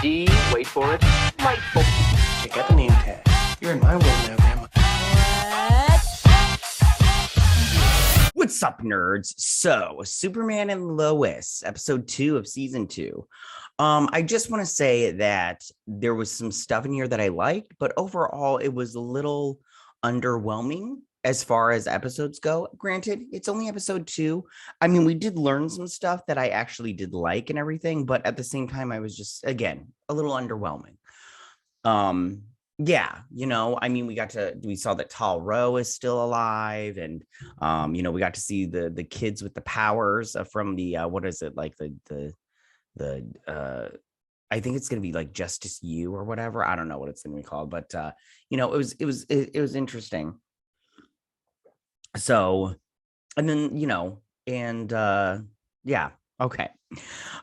D, wait for it, delightful. Check out the name tag. You're in my world now, Grandma. What's up, nerds? So, Superman and Lois, episode 2 of season 2. I just want to say that there was some stuff in here that I liked, but overall, it was a little underwhelming as far as episodes go. Granted, it's only episode 2. I mean, we did learn some stuff that I actually did like and everything, but at the same time, I was just, again, a little underwhelming. Yeah, I mean, we saw that Tal Rowe is still alive, and we got to see the kids with the powers from the what is it, like the I think it's gonna be like Justice U or whatever. I don't know what it's gonna be called, but it was interesting. So, and then yeah, okay.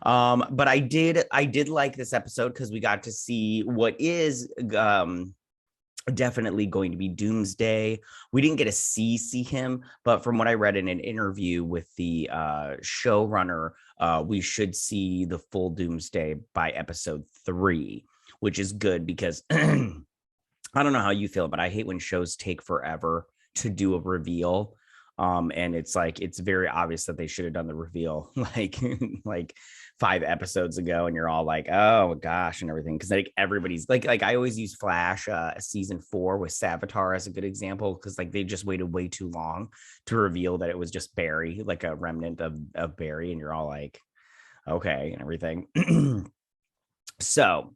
But I did like this episode because we got to see what is definitely going to be Doomsday. We didn't get to see him, but from what I read in an interview with the showrunner, we should see the full Doomsday by episode 3, which is good because I don't know how you feel, but I hate when shows take forever to do a reveal. And it's like it's very obvious that they should have done the reveal like 5 episodes ago, and you're all like, oh gosh, and everything, because like everybody's like I always use Flash season 4 with Savitar as a good example, because like they just waited way too long to reveal that it was just Barry, like a remnant of Barry, and you're all like, okay, and everything. So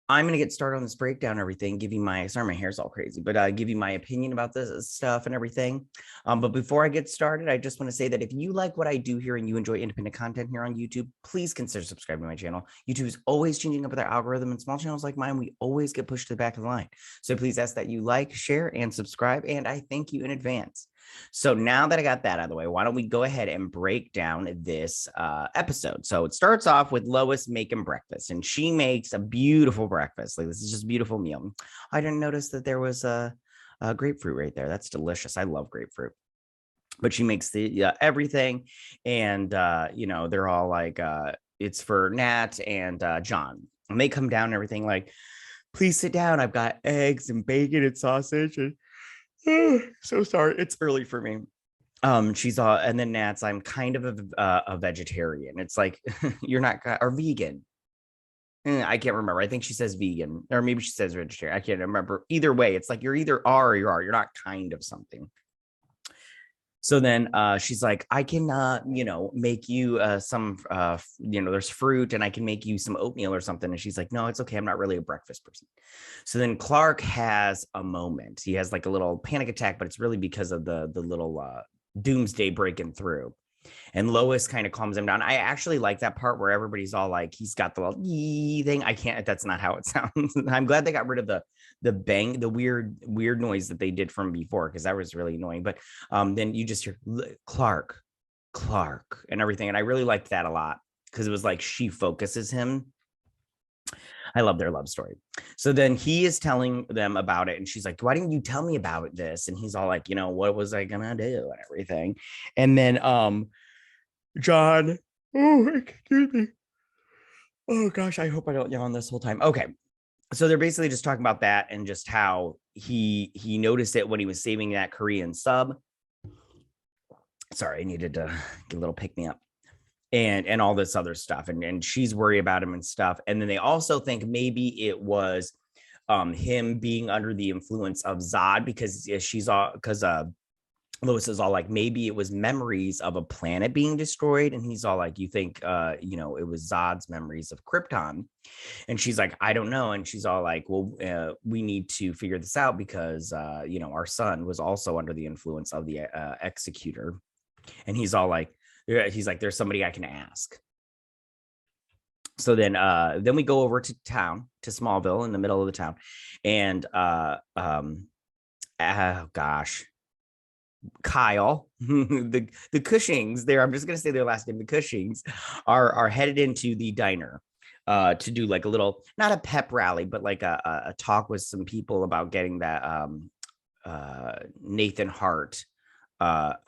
I'm going to get started on this breakdown and everything, give you my hair's all crazy, but give you my opinion about this stuff and everything. But before I get started, I just want to say that if you like what I do here and you enjoy independent content here on YouTube, please consider subscribing to my channel. YouTube is always changing up their algorithm, and small channels like mine, we always get pushed to the back of the line. So please ask that you like, share, and subscribe, and I thank you in advance. So now that I got that out of the way, why don't we go ahead and break down this episode? So it starts off with Lois making breakfast, and she makes a beautiful breakfast. Like, this is just a beautiful meal. I didn't notice that there was a grapefruit right there. That's delicious. I love grapefruit. But she makes the everything, and they're all like, it's for Nat and John, and they come down and everything like, please sit down. I've got eggs and bacon and sausage and so sorry, it's early for me. She's all, and then Nat's, I'm kind of a vegetarian. It's like, you're not, or vegan. I can't remember. I think she says vegan, or maybe she says vegetarian. I can't remember. Either way, it's like you're either are or you are. You're not kind of something. So then she's like, I can, make you some, there's fruit, and I can make you some oatmeal or something. And she's like, no, it's okay. I'm not really a breakfast person. So then Clark has a moment. He has like a little panic attack, but it's really because of the little doomsday breaking through. And Lois kind of calms him down. I actually like that part where everybody's all like, he's got the little yee thing. I can't, that's not how it sounds. I'm glad they got rid of the bang, the weird noise that they did from before, because that was really annoying. But then you just hear Clark, and everything. And I really liked that a lot, because it was like she focuses him. I love their love story. So then he is telling them about it, and she's like, why didn't you tell me about this? And he's all like, what was I gonna do and everything. And then John, oh, excuse me. Oh gosh, I hope I don't yawn this whole time. Okay. So they're basically just talking about that, and just how he noticed it when he was saving that Korean sub. Sorry, I needed to get a little pick me up. And all this other stuff, and she's worried about him and stuff. And then they also think maybe it was him being under the influence of Zod, because Lois is all like, maybe it was memories of a planet being destroyed. And he's all like, you think it was Zod's memories of Krypton? And she's like, I don't know. And she's all like, well, we need to figure this out, because our son was also under the influence of the executor. And he's all like, there's somebody I can ask. So then we go over to town, to Smallville, in the middle of the town. And oh gosh, Kyle, the Cushings there, I'm just gonna say their last name, the Cushings, are headed into the diner to do like a little, not a pep rally, but like a talk with some people about getting that Nathan Hart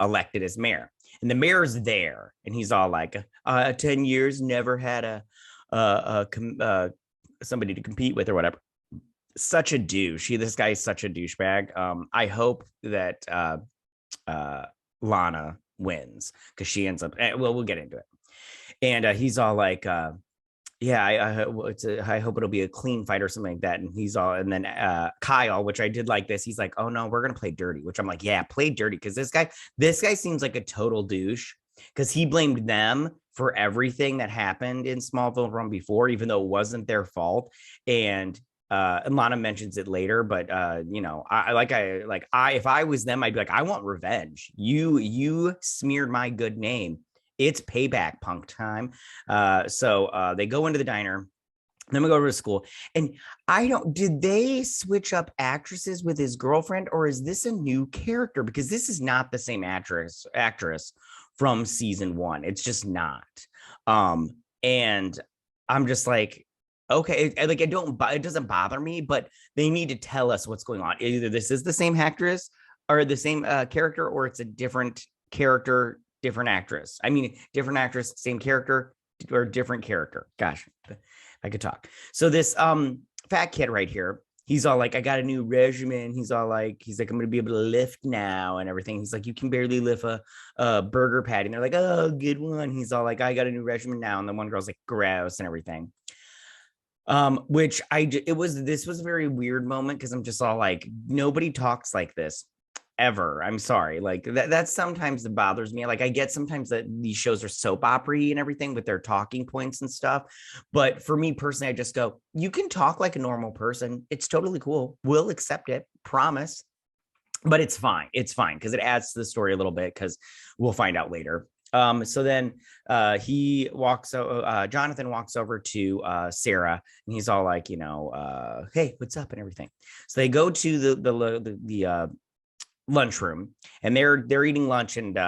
elected as mayor. And the mayor's there, and he's all like, 10 years, never had somebody to compete with or whatever. Such a douche. This guy is such a douchebag. I hope that Lana wins because she ends up. Well, we'll get into it. And he's all like, yeah, I hope it'll be a clean fight or something like that. And he's all, and then Kyle, which I did like this. He's like, oh no, we're gonna play dirty. Which I'm like, yeah, play dirty because this guy seems like a total douche because he blamed them for everything that happened in Smallville from before, even though it wasn't their fault. And Lana mentions it later, but if I was them, I'd be like, I want revenge. You smeared my good name. It's payback, punk time. So they go into the diner. Then we go to school. And did they switch up actresses with his girlfriend, or is this a new character? Because this is not the same actress from season 1. It's just not. And I'm just like, okay, it doesn't bother me, but they need to tell us what's going on. Either this is the same actress or the same character, or it's a different character, different actress. I mean, different actress, same character, or different character. Gosh, I could talk. So this fat kid right here, he's all like, I got a new regimen. He's like, I'm going to be able to lift now and everything. He's like, you can barely lift a burger patty. And they're like, oh, good one. He's all like, I got a new regimen now. And the one girl's like, gross and everything. This was a very weird moment because I'm just all like, nobody talks like this ever. I'm sorry. Like that's sometimes that bothers me. Like I get sometimes that these shows are soap opera and everything with their talking points and stuff. But for me personally, I just go, you can talk like a normal person. It's totally cool. We'll accept it. Promise. But it's fine. It's fine because it adds to the story a little bit because we'll find out later. So then Jonathan walks over to Sarah and he's all like, hey, what's up and everything. So they go to the lunchroom and they're eating lunch and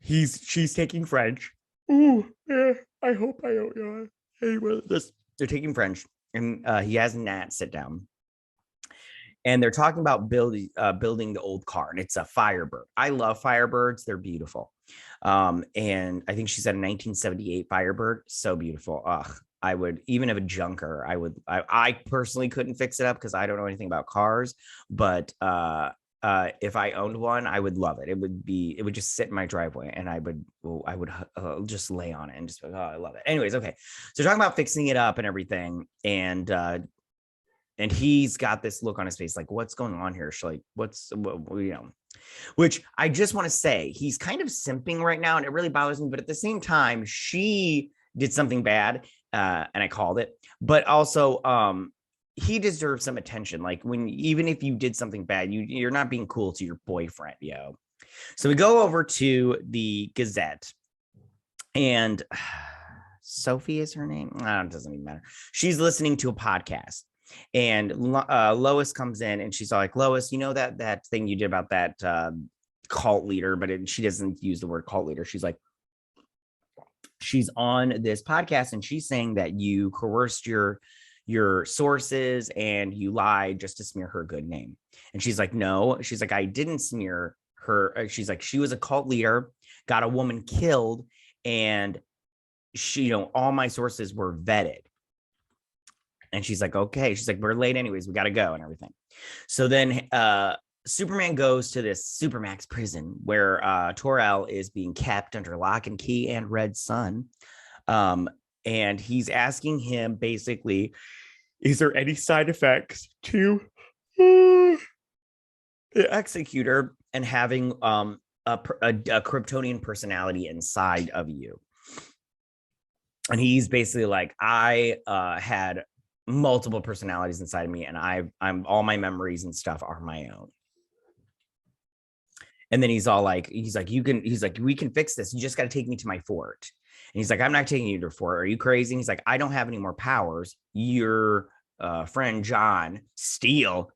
she's taking French. Ooh, yeah, I hope I don't hate this. They're taking French and he has Nat sit down. And they're talking about building the old car, and it's a Firebird. I love Firebirds; they're beautiful. And I think she said a 1978 Firebird, so beautiful. Ugh, I would even have a junker. I personally couldn't fix it up because I don't know anything about cars, but if I owned one, I would love it. It would just sit in my driveway, and I would just lay on it and just, oh, I love it. Anyways, okay, so talking about fixing it up and everything, and he's got this look on his face, like, what's going on here? She's like, which I just want to say, he's kind of simping right now, and it really bothers me. But at the same time, she did something bad, and I called it. But also, he deserves some attention. Like even if you did something bad, you're not being cool to your boyfriend, yo. So we go over to the Gazette, and Sophie is her name. It doesn't even matter. She's listening to a podcast. And Lois comes in and she's like, Lois, you know that thing you did about that cult leader, but she doesn't use the word cult leader. She's like, she's on this podcast and she's saying that you coerced your sources and you lied just to smear her good name. And she's like, no, she's like, I didn't smear her. She's like, she was a cult leader, got a woman killed, and she, all my sources were vetted. And she's like, okay. She's like, we're late anyways. We got to go and everything. So then Superman goes to this Supermax prison where Tor-El is being kept under lock and key and Red Sun. And he's asking him basically, is there any side effects to the Executor and having a Kryptonian personality inside of you? And he's basically like, I had multiple personalities inside of me, and I'm all my memories and stuff are my own. And then he's like, we can fix this. You just got to take me to my fort. And he's like, I'm not taking you to a fort. Are you crazy? And he's like, I don't have any more powers. Your friend John Steele,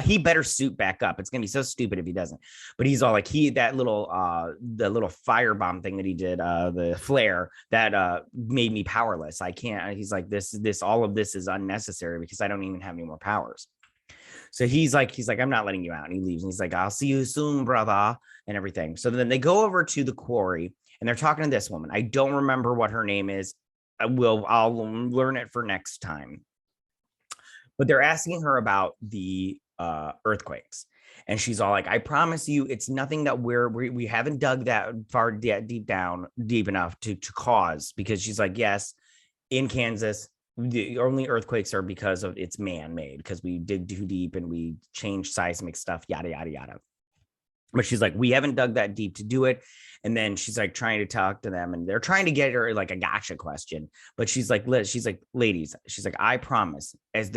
he better suit back up. It's gonna be so stupid if he doesn't. But he's all like, the little firebomb thing that he did, the flare that made me powerless. I can't. He's like, all of this is unnecessary because I don't even have any more powers. So he's like, I'm not letting you out. And he leaves. And he's like, I'll see you soon, brother, and everything. So then they go over to the quarry and they're talking to this woman. I don't remember what her name is. I'll learn it for next time. But they're asking her about the earthquakes. And she's all like, I promise you, it's nothing that we haven't dug that far deep enough to cause, because she's like, yes, in Kansas, the only earthquakes are because of it's man-made, because we dig too deep and we change seismic stuff, yada, yada, yada. But she's like, we haven't dug that deep to do it. And then she's like trying to talk to them, and they're trying to get her like a gotcha question. But she's like, ladies, she's like, I promise, as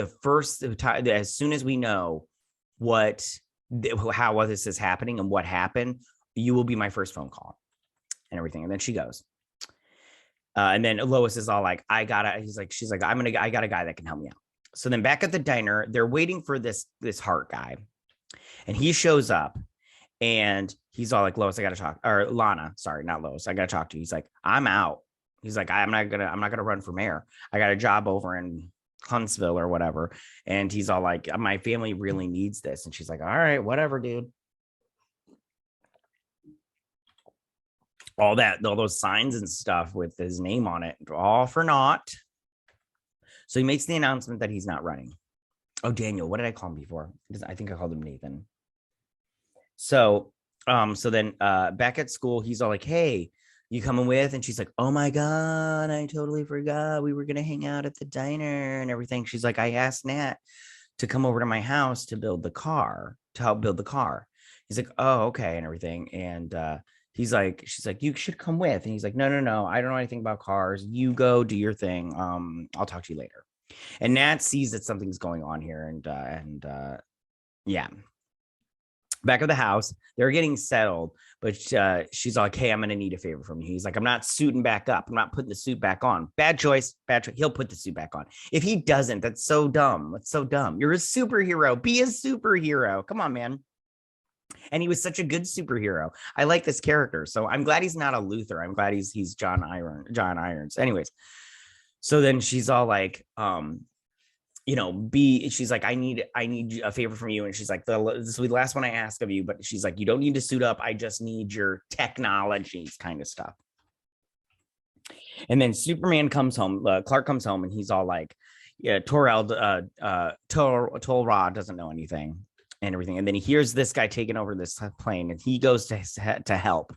soon as we know how this is happening and what happened, you will be my first phone call and everything. And then she goes. And then Lois is all like, I got a guy that can help me out. So then back at the diner, they're waiting for this Hart guy, and he shows up. And he's all like, Lois, I gotta talk, or Lana, sorry, not Lois, I gotta talk to you. He's like, I'm out. He's like, I'm not gonna run for mayor. I got a job over in Huntsville or whatever. And he's all like, my family really needs this. And she's like, all right, whatever, dude. All those signs and stuff with his name on it, all for naught. So he makes the announcement that he's not running. Oh, Daniel, what did I call him before? I think I called him Nathan. So then back at school, he's all like, hey, you coming with? And she's like, oh my God, I totally forgot we were gonna hang out at the diner and everything. She's like, I asked Nat to come over to my house to help build the car. He's like, oh, okay, and everything. And she's like, you should come with. And he's like, no, I don't know anything about cars. You go do your thing. I'll talk to you later. And Nat sees that something's going on here, and yeah. Back at the house, they're getting settled, but she's like, hey, I'm going to need a favor from you. He's like, I'm not suiting back up. I'm not putting the suit back on. Bad choice. He'll put the suit back on. If he doesn't, that's so dumb. That's so dumb. You're a superhero. Be a superhero. Come on, man. And he was such a good superhero. I like this character. So I'm glad he's not a Luther. I'm glad he's John Irons. Anyways, so then she's all like, she's like, I need a favor from you. And she's like, this will be the last one I ask of you. But she's like, you don't need to suit up. I just need your technologies kind of stuff. And then Superman comes home. Clark comes home, and he's all like, yeah, Tol-Ra doesn't know anything and everything. And then he hears this guy taking over this plane, and he goes to help.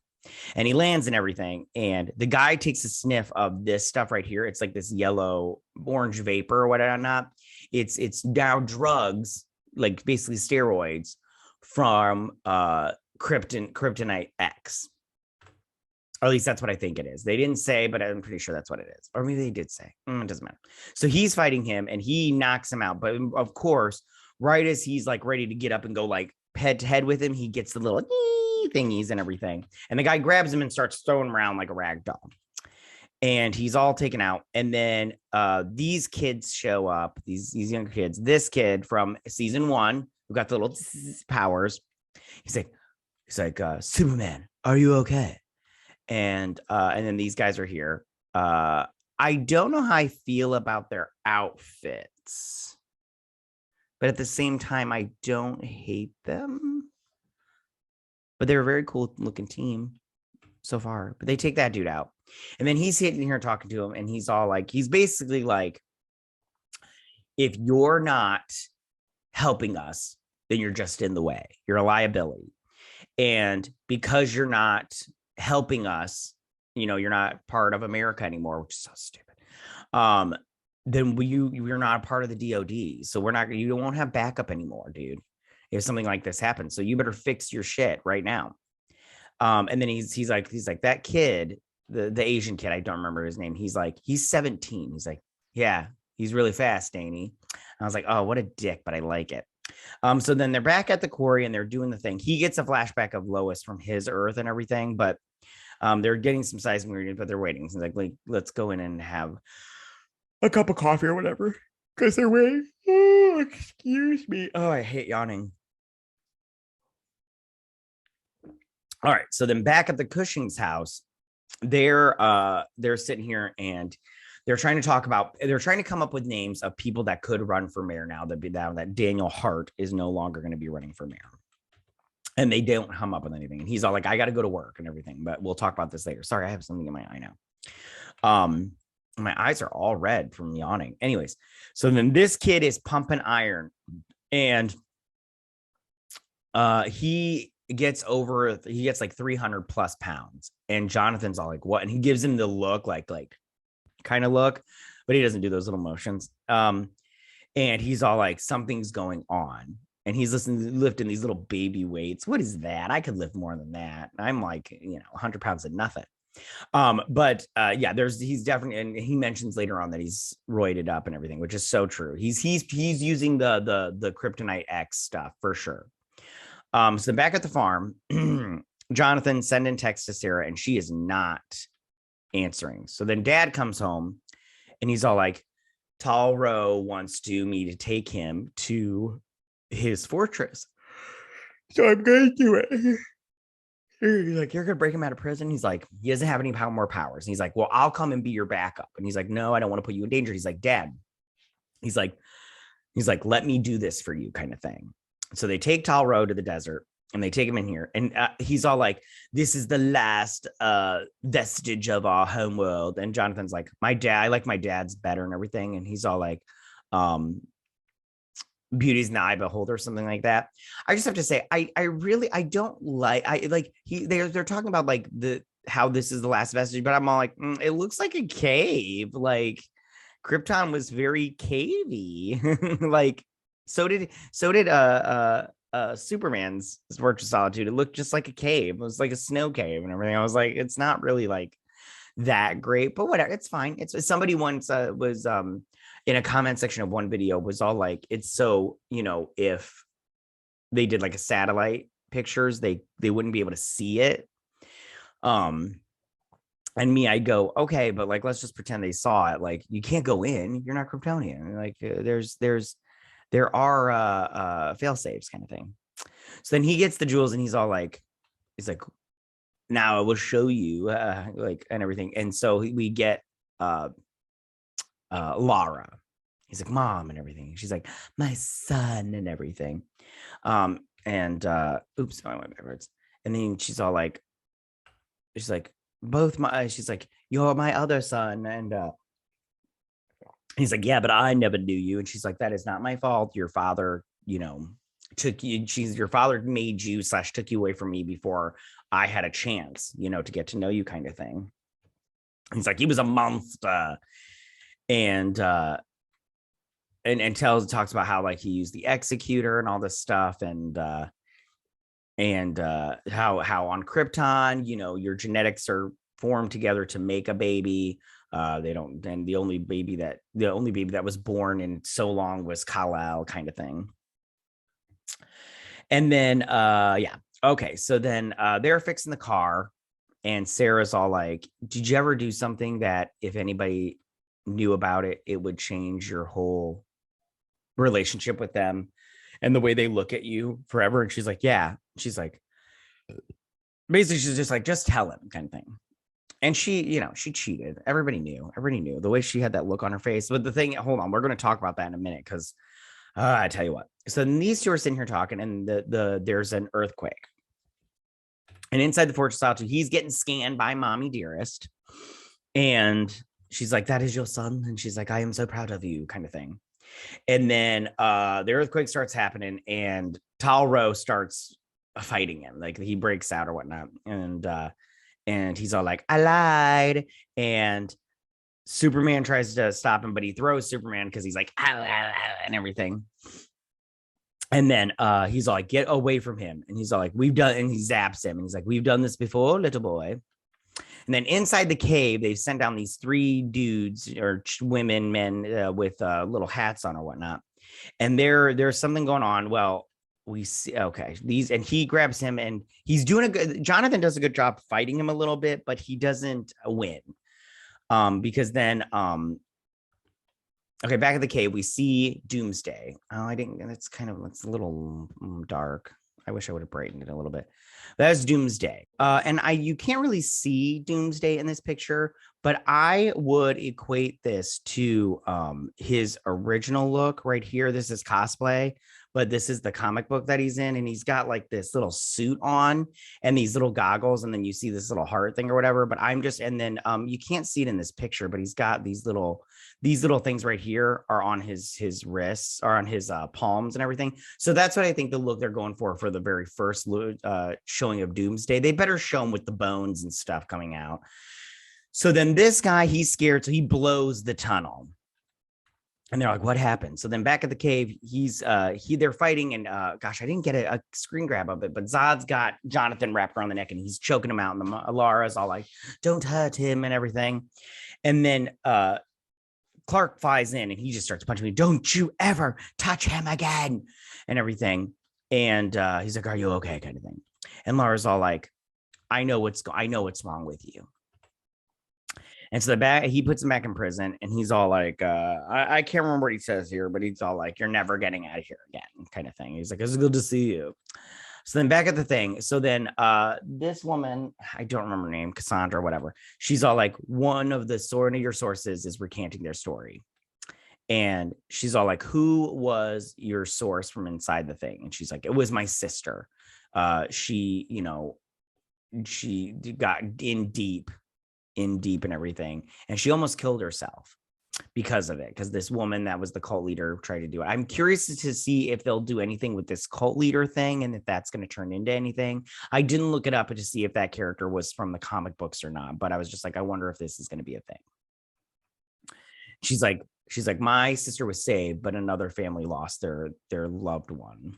And he lands and everything. And the guy takes a sniff of this stuff right here. It's like this yellow orange vapor or whatnot. It's now drugs, like basically steroids from Kryptonite X. Or at least that's what I think it is. They didn't say, but I'm pretty sure that's what it is. Or maybe they did say. It doesn't matter. So he's fighting him, and he knocks him out. But of course, right as he's like ready to get up and go like head to head with him, he gets the little thingies and everything. And the guy grabs him and starts throwing him around like a rag doll. And he's all taken out. And then these kids show up, these younger kids. This kid from season 1 who got the little powers. He's like, Superman, are you okay? And then these guys are here. I don't know how I feel about their outfits, but at the same time, I don't hate them. But they're a very cool looking team so far. But they take that dude out. And then he's sitting here talking to him, and he's all like, he's basically like, if you're not helping us, then you're just in the way. You're a liability. And because you're not helping us, you're not part of America anymore, which is so stupid. Then you're not a part of the DOD. So you won't have backup anymore, dude, if something like this happens. So you better fix your shit right now. And then he's like that kid, the Asian kid, I don't remember his name. He's like, he's 17. He's like, yeah, he's really fast, ain't he? I was like, oh, what a dick, but I like it. So then they're back at the quarry, and they're doing the thing. He gets a flashback of Lois from his Earth and everything, but they're getting some seismic readings, but they're waiting. So like, let's go in and have a cup of coffee or whatever, because they're waiting. Oh, excuse me. Oh, I hate yawning. All right. So then back at the Cushing's house, they're sitting here, and they're trying to come up with names of people that could run for mayor now that Daniel Hart is no longer going to be running for mayor. And they don't come up with anything. And he's all like, I got to go to work and everything, but we'll talk about this later. Sorry, I have something in my eye now. My eyes are all red from yawning. Anyways, so then this kid is pumping iron, and he gets like 300 plus pounds, and Jonathan's all like, what? And he gives him the look, like kind of look, but he doesn't do those little motions. And he's all like, something's going on. And he's lifting these little baby weights. What is that? I could lift more than that. I'm like, 100 pounds of nothing. But yeah, he's definitely, and he mentions later on that he's roided up and everything, which is so true. He's using the Kryptonite X stuff for sure. So back at the farm, Jonathan sending text to Sarah, and she is not answering. So then Dad comes home, and he's all like, Talro wants me to take him to his fortress, so I'm going to do it. He's like, you're gonna break him out of prison? He's like, he doesn't have any more powers. And he's like, well, I'll come and be your backup. And he's like, no, I don't want to put you in danger. He's like, Dad, he's like, let me do this for you, kind of thing. So they take Talro to the desert, and they take him in here, and he's all like, this is the last vestige of our home world. And Jonathan's like, I like my dad's better and everything. And he's all like, beauty's in the eye beholder, something like that. I just have to say, I don't like, they're talking about like how this is the last vestige, but I'm all like, it looks like a cave. Like Krypton was very cavey. Like so did Superman's Fortress of Solitude. It looked just like a cave. It was like a snow cave and everything. I was like, it's not really like that great, but whatever, it's fine. It's somebody once was in a comment section of one video was all like, it's so, if they did like a satellite pictures, they wouldn't be able to see it. And me, I go, okay, but like, let's just pretend they saw it. Like, you can't go in, you're not Kryptonian. Like there are fail safes, kind of thing. So then he gets the jewels, and he's like, now I will show you, like, and everything. And so we get Lara. He's like, Mom, and everything. She's like, my son, and everything. And oops, I went backwards. And then she's all like, she's like, she's like, you're my other son. And he's like, yeah, but I never knew you. And she's like, that is not my fault. Your father, took you. Your father made you / took you away from me before I had a chance, to get to know you, kind of thing. He's like, he was a monster. And talks about how like he used the executor and all this stuff, and how on Krypton, your genetics are formed together to make a baby. They don't, and the only baby that was born in so long was Kal-El, kind of thing. And then yeah, okay, so then they're fixing the car, and Sarah's all like, did you ever do something that if anybody knew about it, it would change your whole relationship with them and the way they look at you forever? And she's like, yeah. She's like, basically, she's just like, just tell him, kind of thing. And she, she cheated. Everybody knew the way she had that look on her face. But the thing, hold on, we're going to talk about that in a minute, because I tell you what. So these two are sitting here talking, and there's an earthquake. And inside the Fortress of Solitude, he's getting scanned by Mommy Dearest. And she's like, that is your son? And she's like, I am so proud of you, kind of thing. And then the earthquake starts happening, and Talro starts fighting him. Like, he breaks out or whatnot. And he's all like, I lied. And Superman tries to stop him, but he throws Superman because he's like, ow, ow, ow, and everything. And then he's all like, get away from him. And he's all like, we've done, and he zaps him. And he's like, we've done this before, little boy. And then inside the cave, they've sent down these 3 dudes or women, men with little hats on or whatnot. And there's something going on. Well, we see, okay, and he grabs him, and he's doing Jonathan does a good job fighting him a little bit, but he doesn't win. Because then, okay, back at the cave, we see Doomsday. Oh, it's a little dark. I wish I would have brightened it a little bit. That's Doomsday. And you can't really see Doomsday in this picture, but I would equate this to his original look right here. This is cosplay, but this is the comic book that he's in, and he's got like this little suit on and these little goggles, and then you see this little heart thing or whatever. But I'm just, and then you can't see it in this picture, but he's got these little things right here are on his wrists, are on his palms and everything. So that's what I think the look they're going for the very first showing of Doomsday. They better show him with the bones and stuff coming out. So then this guy, he's scared, so he blows the tunnel. And they're like, what happened? So then back at the cave, they're fighting, and gosh, I didn't get a screen grab of it, but Zod's got Jonathan wrapped around the neck and he's choking him out, and Lara's all like, don't hurt him and everything. And then Clark flies in and he just starts punching me. Don't you ever touch him again and everything. And he's like, are you okay? Kind of thing. And Lara's all like, I know what's wrong with you. And so he puts him back in prison, and he's all like, I can't remember what he says here, but he's all like, you're never getting out of here again, kind of thing. He's like, it's good to see you. So then back at the thing. So then this woman, I don't remember her name, Cassandra or whatever. She's all like, one of your sources is recanting their story. And she's all like, who was your source from inside the thing? And she's like, it was my sister. She got in deep and everything. And she almost killed herself because of it, because this woman that was the cult leader tried to do it. I'm curious to see if they'll do anything with this cult leader thing and if that's going to turn into anything. I didn't look it up to see if that character was from the comic books or not, but I was just like, I wonder if this is going to be a thing. She's like, my sister was saved, but another family lost their loved one.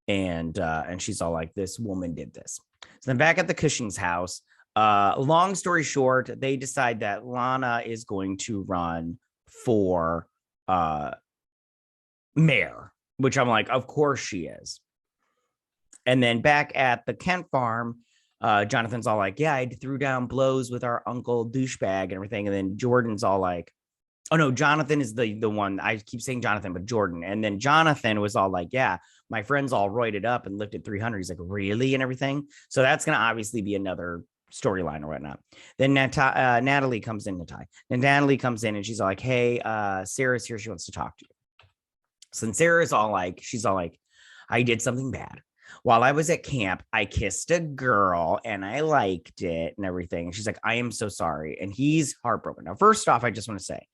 And she's all like, this woman did this. So then back at the Cushing's house, long story short, they decide that Lana is going to run for mayor, which I'm like, of course she is. And then back at the Kent farm, Jonathan's all like, yeah, I threw down blows with our uncle douchebag and everything. And then Jordan's all like, oh no, Jonathan is the one. I keep saying Jonathan, but Jordan. And then Jonathan was all like, yeah, my friend's all roided up and lifted 300. He's like, really? And everything. So that's going to obviously be another storyline or whatnot. Then Natalie comes in. Natalie comes in and she's all like, hey, Sarah's here. She wants to talk to you. So then Sarah's all like, she's all like, I did something bad. While I was at camp, I kissed a girl and I liked it and everything. And she's like, I am so sorry. And he's heartbroken. Now, first off, I just want to say,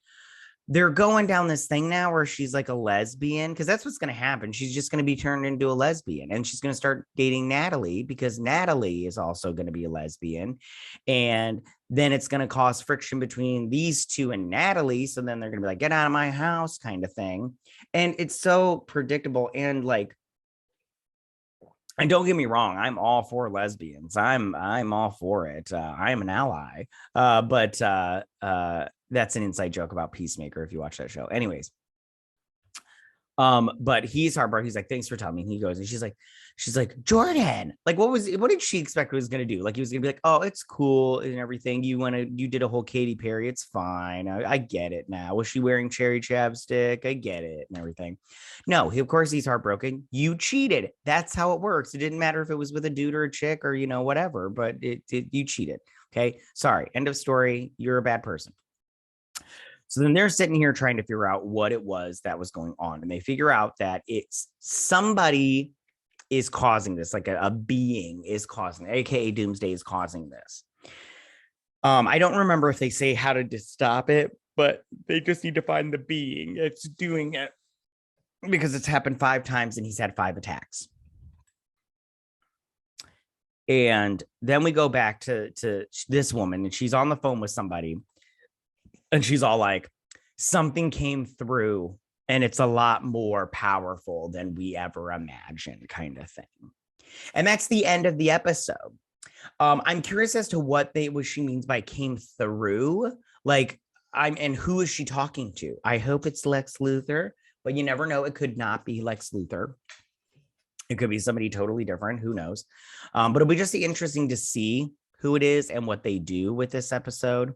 they're going down this thing now where she's like a lesbian, because that's what's going to happen. She's just going to be turned into a lesbian, and she's going to start dating Natalie because Natalie is also going to be a lesbian. And then it's going to cause friction between these two and Natalie. So then they're going to be like, get out of my house kind of thing. And it's so predictable. And like, and don't get me wrong, I'm all for lesbians. I'm all for it. I am an ally. But that's an inside joke about Peacemaker if you watch that show. Anyways, but he's heartbroken. He's like, thanks for telling me. And he goes, and she's like, Jordan, like, what did she expect he was gonna do? Like, he was gonna be like, oh, it's cool and everything. You did a whole Katy Perry. It's fine. I get it now. Was she wearing cherry chapstick? I get it and everything. No, of course he's heartbroken. You cheated. That's how it works. It didn't matter if it was with a dude or a chick or, whatever, but you cheated. Okay. Sorry. End of story. You're a bad person. So then they're sitting here trying to figure out what it was that was going on. And they figure out that it's somebody is causing this, like a being is causing, AKA Doomsday is causing this. I don't remember if they say how to stop it, but they just need to find the being that's doing it, because it's happened 5 times and he's had 5 attacks. And then we go back to this woman, and she's on the phone with somebody. And she's all like, something came through and it's a lot more powerful than we ever imagined, kind of thing. And that's the end of the episode. I'm curious as to what she means by came through. Like, and who is she talking to? I hope it's Lex Luthor, but you never know. It could not be Lex Luthor. It could be somebody totally different. Who knows? But it'll be just interesting to see who it is and what they do with this episode.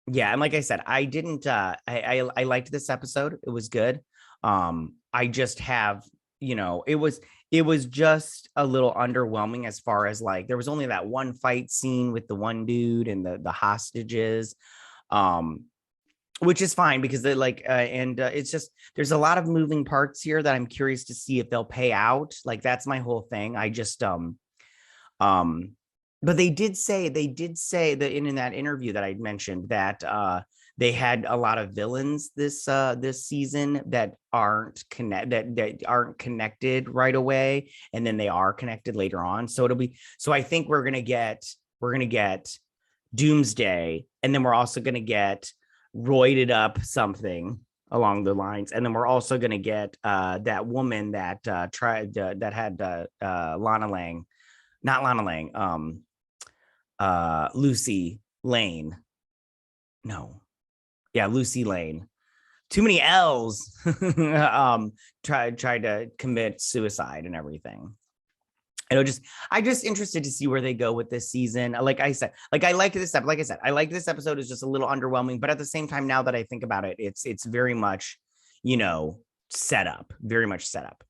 Yeah, and like I said, I didn't I liked this episode. It was good. I just have, it was just a little underwhelming as far as like there was only that one fight scene with the one dude and the hostages. which is fine because they like it's just there's a lot of moving parts here that I'm curious to see if they'll pay out. Like that's my whole thing. I just um but they did say that in that interview that I mentioned that they had a lot of villains this season that that aren't connected right away, and then they are connected later on. So I think we're gonna get Doomsday, and then we're also gonna get roided up something along the lines, and then we're also gonna get that woman that tried that had Lana Lang, not Lana Lang, Lucy Lane. No, yeah, Lucy Lane. Too many L's. Tried to commit suicide and everything. And I just interested to see where they go with this season. Like I said, like I like this episode. Like I said, I like this episode is just a little underwhelming, but at the same time, now that I think about it, it's very much, set up, very much set up.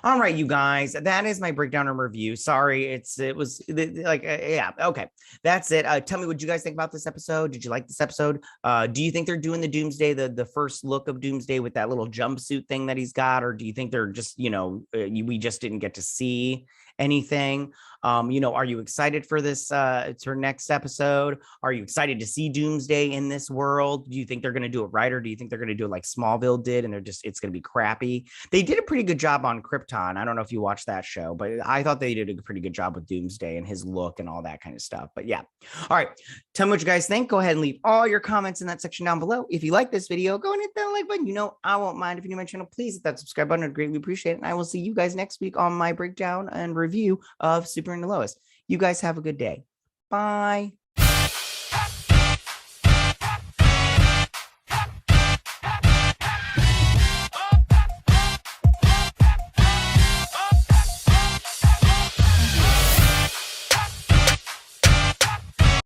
All right, you guys, that is my breakdown and review. Sorry, it was like yeah, okay, that's it. Tell me what you guys think about this episode. Did you like this episode? Do you think they're doing the Doomsday, the first look of Doomsday with that little jumpsuit thing that he's got, or do you think they're just we just didn't get to see anything? Are you excited for this for next episode? Are you excited to see Doomsday in this world? Do you think they're going to do it right, or do you think they're going to do it like Smallville did, and it's going to be crappy? They did a pretty good job on Krypton. I don't know if you watched that show, but I thought they did a pretty good job with Doomsday and his look and all that kind of stuff. But yeah. All right. Tell me what you guys think. Go ahead and leave all your comments in that section down below. If you like this video, go and hit that like button. I won't mind. If you're new to my channel, please hit that subscribe button. I'd greatly appreciate it. And I will see you guys next week on my breakdown and review of Superman Lois. You guys have a good day. Bye.